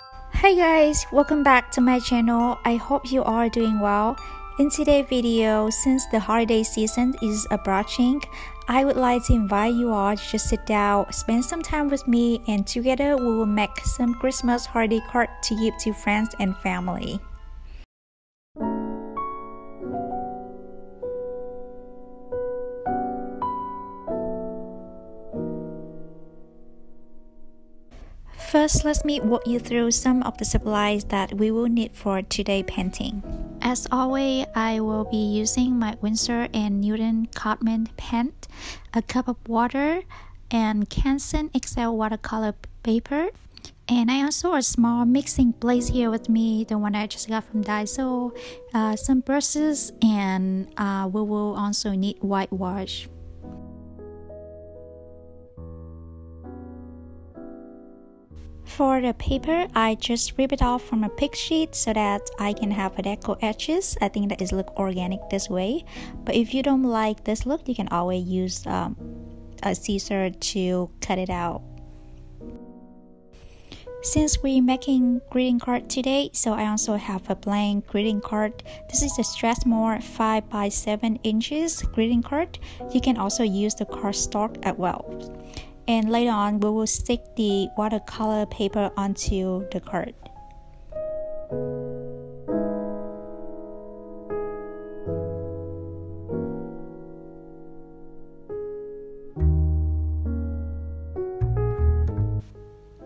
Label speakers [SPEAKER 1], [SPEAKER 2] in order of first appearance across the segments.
[SPEAKER 1] Hi guys, welcome back to my channel. I hope you are doing well. In today's video, since the holiday season is approaching, I would like to invite you all to just sit down, spend some time with me, and together we will make some Christmas holiday card to give to friends and family. First, let me walk you through some of the supplies that we will need for today's painting. As always, I will be using my Winsor & Newton Cotton pen, a cup of water, and Canson XL watercolor paper. And I also have a small mixing plate here with me, the one I just got from Daiso, some brushes, and we will also need whitewash. For the paper, I just rip it off from a pick sheet so that I can have a deco edges. I think that is look organic this way. But if you don't like this look, you can always use a scissor to cut it out. Since we're making greeting card today, so I also have a blank greeting card. This is a Strathmore 5 by 7 inches greeting card. You can also use the cardstock as well. And later on, we will stick the watercolor paper onto the card.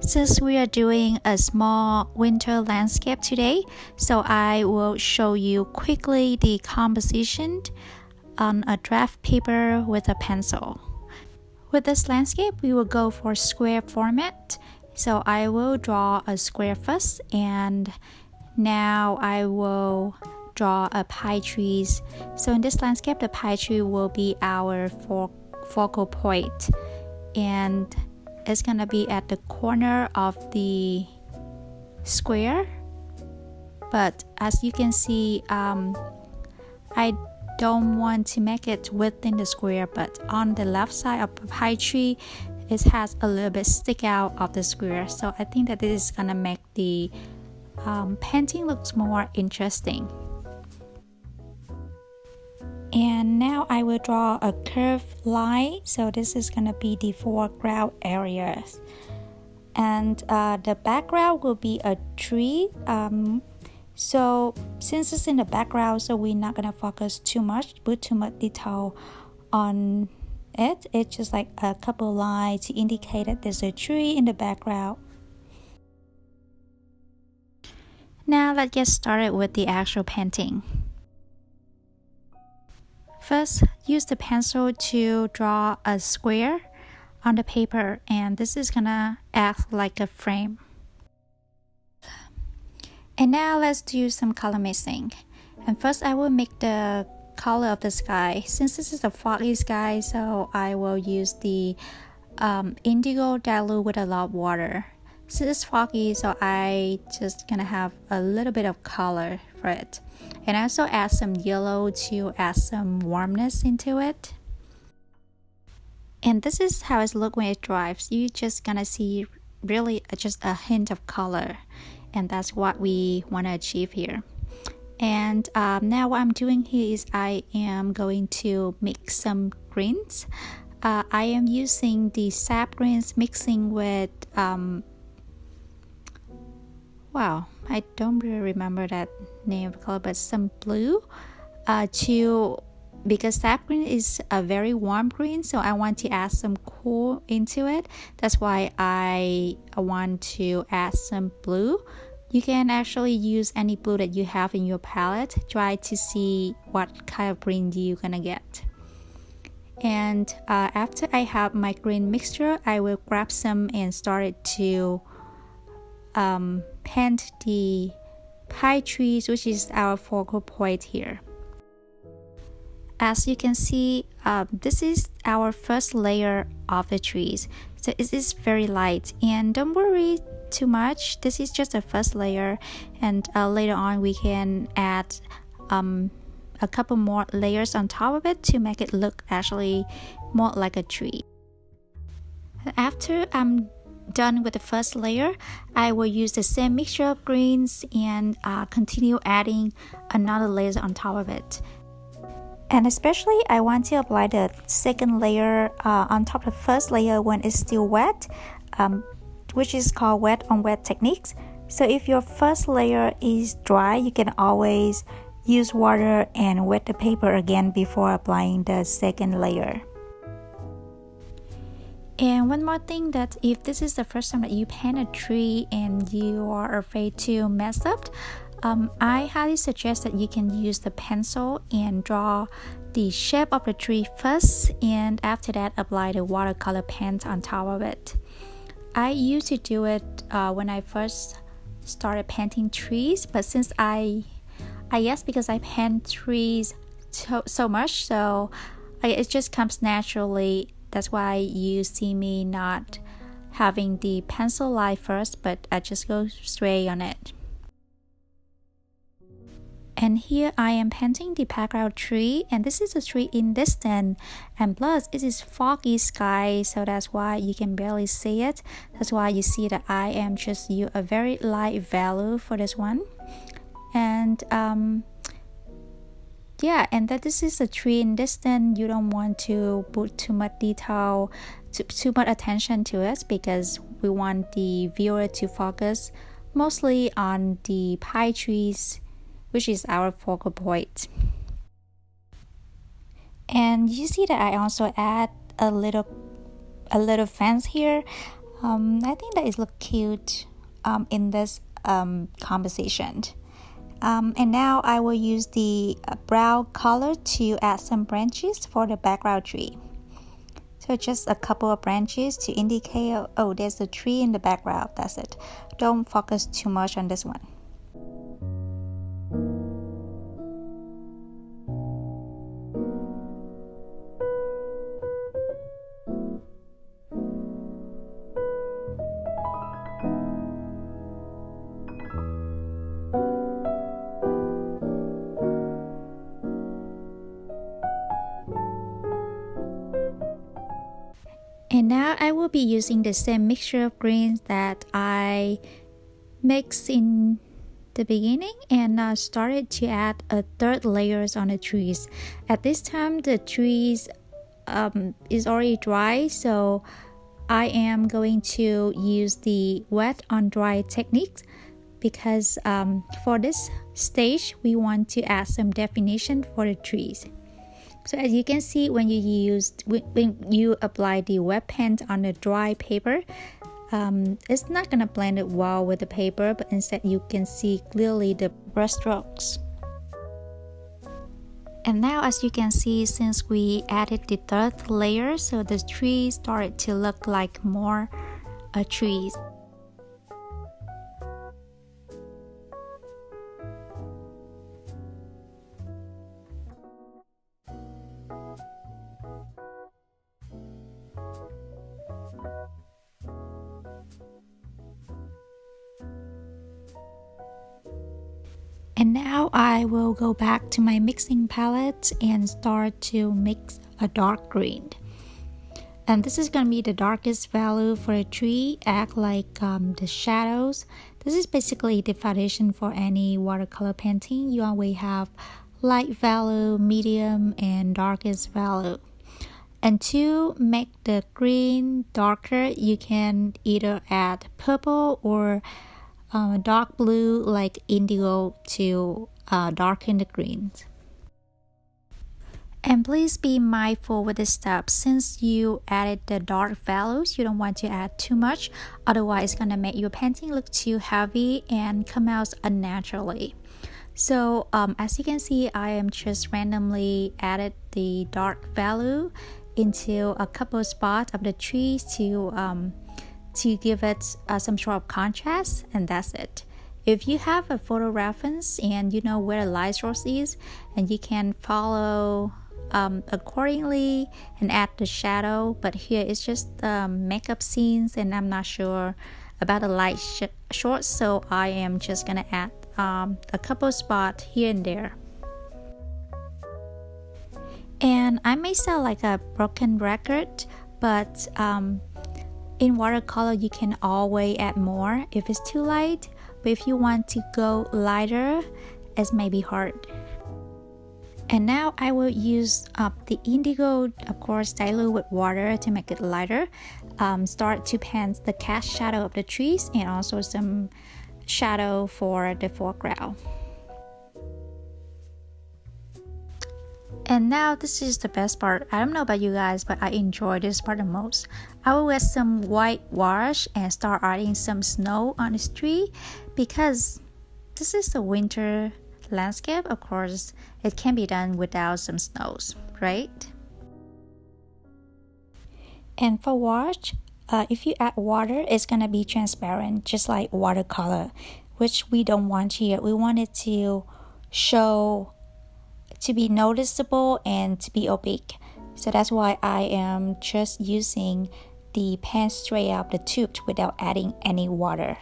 [SPEAKER 1] Since we are doing a small winter landscape today, so I will show you quickly the composition on a draft paper with a pencil. With this landscape, we will go for square format. So I will draw a square first, and now I will draw a pine trees. So in this landscape, the pine tree will be our focal point, and it's gonna be at the corner of the square. But as you can see, I don't want to make it within the square, but on the left side of the pine tree, it has a little bit stick out of the square. So I think that this is gonna make the painting looks more interesting. And now I will draw a curved line. So this is gonna be the foreground areas, and the background will be a tree. So since it's in the background, so we're not gonna focus too much, put too much detail on it. It's just like a couple lines to indicate that there's a tree in the background. Now let's get started with the actual painting. First, use the pencil to draw a square on the paper, and this is gonna act like a frame. And now let's do some color mixing. And first I will make the color of the sky. Since this is a foggy sky, so I will use the indigo dilute with a lot of water. Since it's foggy, so I just gonna have a little bit of color for it. And I also add some yellow to add some warmness into it. And this is how it looks when it dries. You're just gonna see really just a hint of color. And that's what we want to achieve here. And now what I'm doing here is I am going to mix some greens. I am using the sap greens mixing with wow, I don't really remember that name of color, but some blue because sap green is a very warm green, so I want to add some cool into it. That's why I want to add some blue. You can actually use any blue that you have in your palette. Try to see what kind of green you're gonna get. And after I have my green mixture, I will grab some and start to paint the pine trees, which is our focal point here. As you can see, this is our first layer of the trees. So it is very light, and don't worry too much. This is just the first layer, and later on we can add a couple more layers on top of it to make it look actually more like a tree. After I'm done with the first layer, I will use the same mixture of greens and continue adding another layer on top of it. And especially I want to apply the second layer on top of the first layer when it's still wet, which is called wet on wet techniques. So if your first layer is dry, you can always use water and wet the paper again before applying the second layer. And one more thing, that if this is the first time that you paint a tree and you are afraid to mess up, I highly suggest that you can use the pencil and draw the shape of the tree first, and after that apply the watercolor paint on top of it. I used to do it when I first started painting trees, but since I guess because I paint trees so much, so it just comes naturally. That's why you see me not having the pencil line first, but I just go straight on it. And here I am painting the background tree, and this is a tree in distance, and plus it is foggy sky, so that's why you can barely see it. That's why you see that I am just use a very light value for this one. And yeah, and that this is a tree in distance, you don't want to put too much detail, too much attention to it, because we want the viewer to focus mostly on the pine trees, which is our focal point. And you see that I also add a little fence here. I think that it looks cute in this composition. And now I will use the brown color to add some branches for the background tree. So just a couple of branches to indicate, oh, there's a tree in the background. That's it. Don't focus too much on this one. And now I will be using the same mixture of greens that I mixed in the beginning, and started to add a third layers on the trees. At this time the trees is already dry, so I am going to use the wet on dry technique, because for this stage we want to add some definition for the trees. So as you can see, when you apply the wet paint on the dry paper, it's not gonna blend it well with the paper, but instead you can see clearly the brush strokes. And now as you can see, since we added the third layer, so the trees started to look like more trees. And now I will go back to my mixing palette and start to mix a dark green. And this is going to be the darkest value for a tree, act like the shadows. This is basically the foundation for any watercolor painting. You always have light value, medium, and darkest value. And to make the green darker, you can either add purple or dark blue like indigo to darken the greens. And please be mindful with this step. Since you added the dark values, you don't want to add too much, otherwise it's gonna make your painting look too heavy and come out unnaturally. So as you can see, I am just randomly added the dark value into a couple spots of the trees to give it some sort of contrast, and that's it. If you have a photo reference and you know where the light source is, and you can follow accordingly and add the shadow, but here it's just makeup scenes and I'm not sure about the light source, so I am just gonna add a couple spots here and there. And I may sound like a broken record, but In watercolor, you can always add more if it's too light, but if you want to go lighter, it may be hard. And now I will use up the indigo, of course, dilute with water to make it lighter. Start to paint the cast shadow of the trees and also some shadow for the foreground. And now this is the best part. I don't know about you guys, but I enjoy this part the most. I will get some white wash and start adding some snow on this tree because this is the winter landscape. Of course, it can be done without some snows, right? And for wash, if you add water, it's gonna be transparent, just like watercolor, which we don't want here. We want it to show, to be noticeable and to be opaque. So that's why I am just using the pen straight out the tube without adding any water.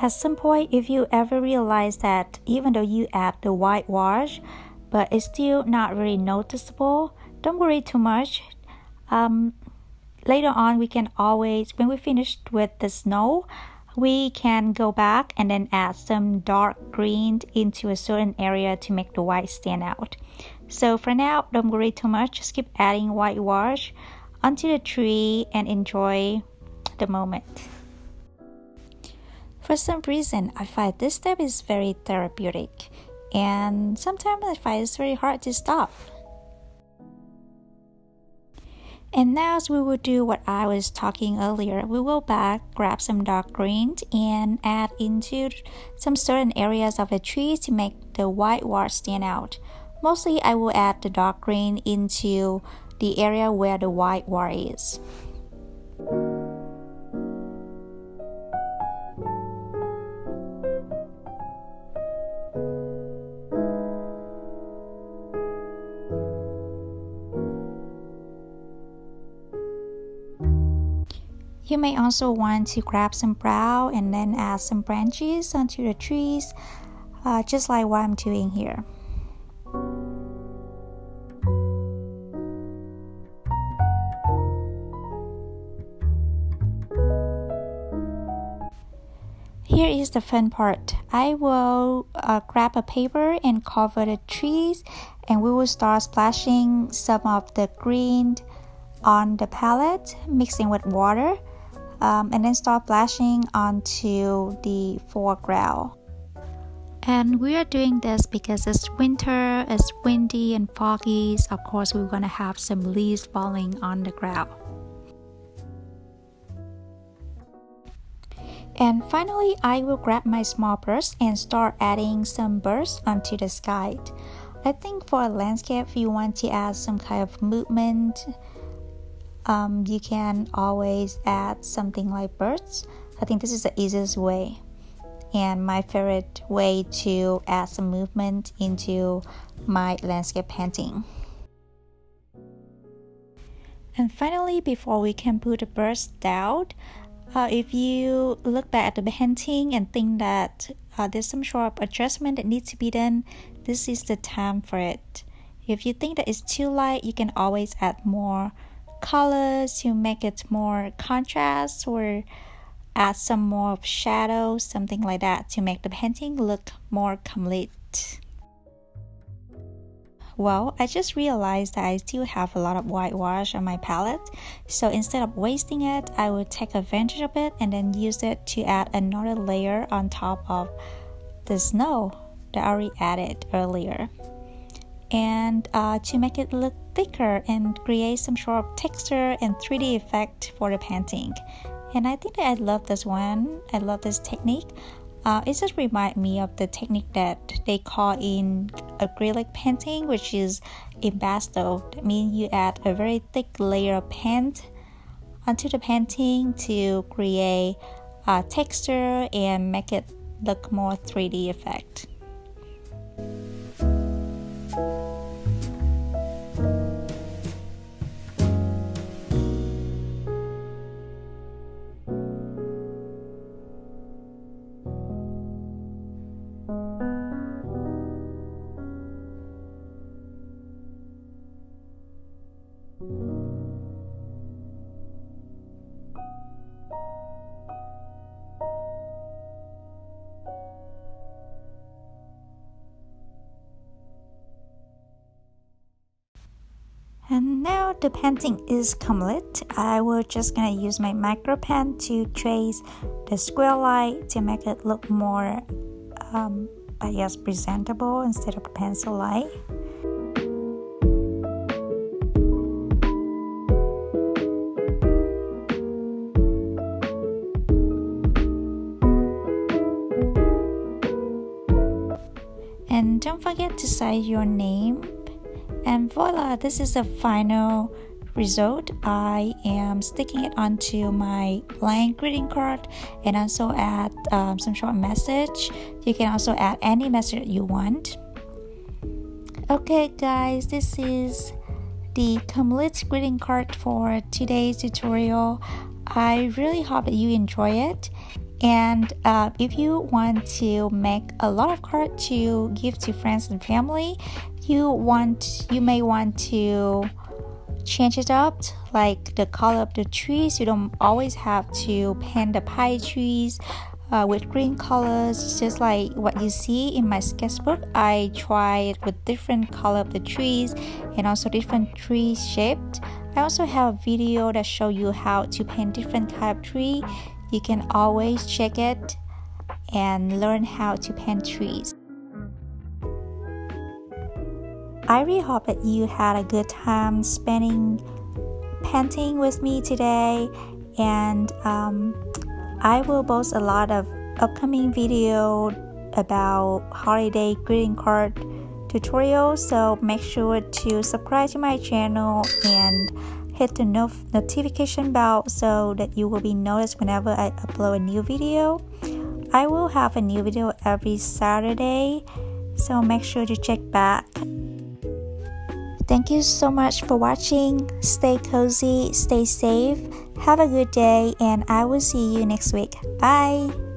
[SPEAKER 1] At some point, if you ever realize that even though you add the white wash, but it's still not really noticeable, don't worry too much. Later on, we can always, when we finished with the snow, we can go back and then add some dark green into a certain area to make the white stand out. So for now, don't worry too much. Just keep adding white wash onto the tree and enjoy the moment. For some reason, I find this step is very therapeutic, and sometimes I find it's very hard to stop. And now we will do what I was talking earlier. We will back, grab some dark green and add into some certain areas of the tree to make the white wash stand out. Mostly I will add the dark green into the area where the white wash is. You may also want to grab some brown and then add some branches onto the trees, just like what I'm doing here. Here is the fun part. I will grab a paper and cover the trees, and we will start splashing some of the green on the palette, mixing with water. And then start splashing onto the foreground. And we are doing this because it's winter, it's windy and foggy. So of course, we're gonna have some leaves falling on the ground. And finally, I will grab my small brush and start adding some birds onto the sky. I think for a landscape, if you want to add some kind of movement, you can always add something like birds. I think this is the easiest way and my favorite way to add some movement into my landscape painting. And finally, before we can put the birds down, if you look back at the painting and think that there's some sort of adjustment that needs to be done, this is the time for it. If you think that it's too light, you can always add more colors to make it more contrast, or add some more shadow, something like that, to make the painting look more complete. Well, I just realized that I still have a lot of whitewash on my palette, so instead of wasting it, I will take advantage of it and then use it to add another layer on top of the snow that I already added earlier, and to make it look thicker and create some sort of texture and 3D effect for the painting. And I think that I love this one. I love this technique. It just reminds me of the technique that they call in acrylic painting, which is impasto. That means you add a very thick layer of paint onto the painting to create a texture and make it look more 3D effect. And now the painting is complete. I will just gonna use my micro pen to trace the square line to make it look more I guess presentable instead of a pencil line. And don't forget to sign your name. And voila, this is the final result. I am sticking it onto my blank greeting card and also add some short message. You can also add any message you want. Okay guys, this is the complete greeting card for today's tutorial. I really hope that you enjoy it. And if you want to make a lot of cards to give to friends and family, you may want to change it up, like the color of the trees. You don't always have to paint the pine trees with green colors, just like what you see in my sketchbook. I tried with different color of the trees and also different tree shaped. I also have a video that show you how to paint different type of tree. You can always check it and learn how to paint trees. I really hope that you had a good time spending painting with me today, and I will post a lot of upcoming video about holiday greeting card tutorials, so make sure to subscribe to my channel and hit the notification bell so that you will be noticed whenever I upload a new video. I will have a new video every Saturday, so make sure to check back. Thank you so much for watching. Stay cozy, stay safe, have a good day, and I will see you next week. Bye!